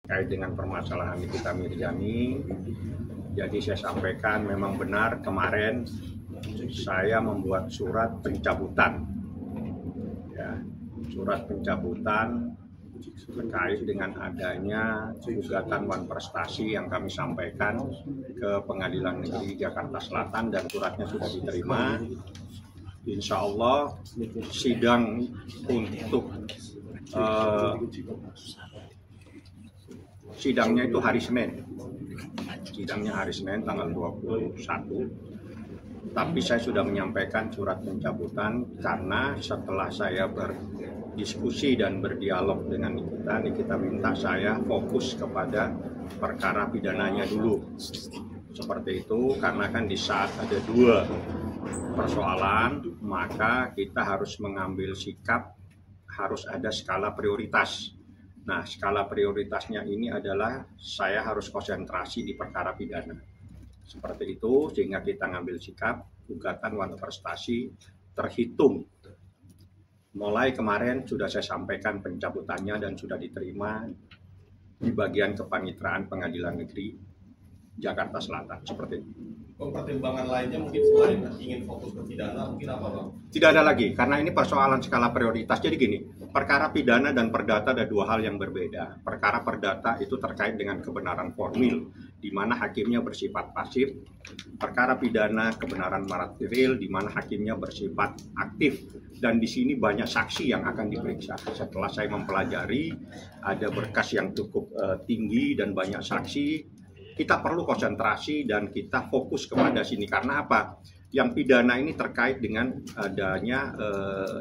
terkait dengan permasalahan Nikita Mirzani. Jadi saya sampaikan memang benar kemarin saya membuat surat pencabutan, ya, surat pencabutan terkait dengan adanya gugatan Wan Prestasi yang kami sampaikan ke Pengadilan Negeri Jakarta Selatan dan suratnya sudah diterima. Insya Allah sidang untuk sidangnya itu hari Senin. Sidangnya hari Senin tanggal 21. Tapi saya sudah menyampaikan surat pencabutan karena setelah saya berdiskusi dan berdialog dengan Nikita minta saya fokus kepada perkara pidananya dulu. Seperti itu, karena kan di saat ada dua persoalan, maka kita harus mengambil sikap, harus ada skala prioritas. Nah, skala prioritasnya ini adalah saya harus konsentrasi di perkara pidana. Seperti itu, sehingga kita ngambil sikap gugatan Wan Prestasi terhitung. Mulai kemarin sudah saya sampaikan pencabutannya dan sudah diterima di bagian kepaniteraan Pengadilan Negeri Jakarta Selatan. Seperti itu. Pertimbangan lainnya mungkin selain ingin fokus ke pidana, mungkin apa Bang? Tidak ada lagi, karena ini persoalan skala prioritas. Jadi gini, perkara pidana dan perdata ada dua hal yang berbeda. Perkara perdata itu terkait dengan kebenaran formil, di mana hakimnya bersifat pasif. Perkara pidana kebenaran material, di mana hakimnya bersifat aktif. Dan di sini banyak saksi yang akan diperiksa. Setelah saya mempelajari, ada berkas yang cukup tinggi dan banyak saksi. Kita perlu konsentrasi dan kita fokus kepada sini. Karena apa? Yang pidana ini terkait dengan adanya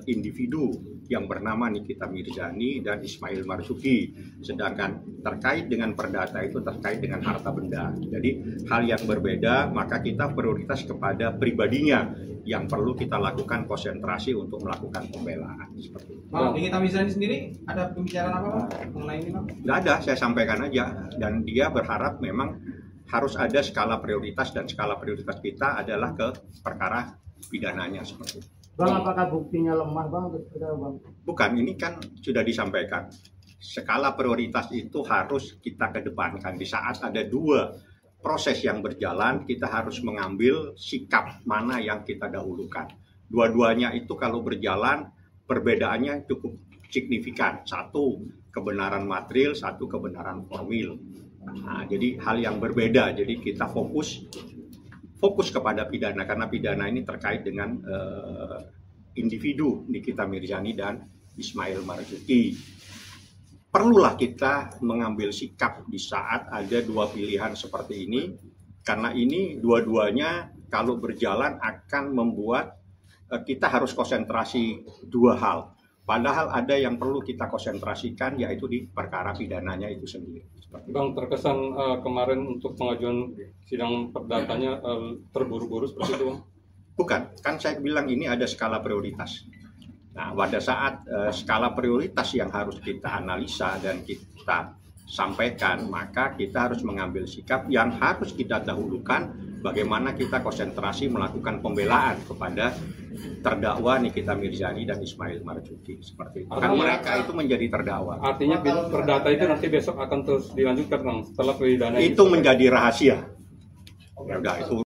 individu yang bernama Nikita Mirzani dan Ismail Marzuki. Sedangkan terkait dengan perdata itu terkait dengan harta benda. Jadi hal yang berbeda, maka kita prioritas kepada pribadinya yang perlu kita lakukan konsentrasi untuk melakukan pembelaan. Seperti itu. Bang, Nikita Mirzani sendiri ada pembicaraan apa Bang mengenai ini Bang? Nggak ada, saya sampaikan aja. Dan dia berharap memang harus ada skala prioritas, dan skala prioritas kita adalah ke perkara pidananya seperti itu. Bang, apakah buktinya lemah Bang? Bukan, ini kan sudah disampaikan. Skala prioritas itu harus kita kedepankan. Di saat ada dua proses yang berjalan, kita harus mengambil sikap mana yang kita dahulukan. Dua-duanya itu kalau berjalan, perbedaannya cukup signifikan. Satu kebenaran material, satu kebenaran formil. Nah, jadi hal yang berbeda. Jadi kita fokus kepada pidana, karena pidana ini terkait dengan individu Nikita Mirzani dan Ismail Marzuki. Perlulah kita mengambil sikap di saat ada dua pilihan seperti ini, karena ini dua-duanya kalau berjalan akan membuat kita harus konsentrasi dua hal. Padahal ada yang perlu kita konsentrasikan, yaitu di perkara pidananya itu sendiri. Bang, terkesan kemarin untuk pengajuan sidang perdatanya terburu-buru seperti itu Bang? Bukan, kan saya bilang ini ada skala prioritas. Nah, pada saat skala prioritas yang harus kita analisa dan kita sampaikan, maka kita harus mengambil sikap yang harus kita dahulukan, bagaimana kita konsentrasi melakukan pembelaan kepada terdakwa Nikita Mirzani dan Ismail Marzuki. Seperti itu. Kan mereka itu menjadi terdakwa. Artinya perdata itu nanti besok akan terus dilanjutkan Bang, setelah pidana itu menjadi rahasia. Ya udah, itu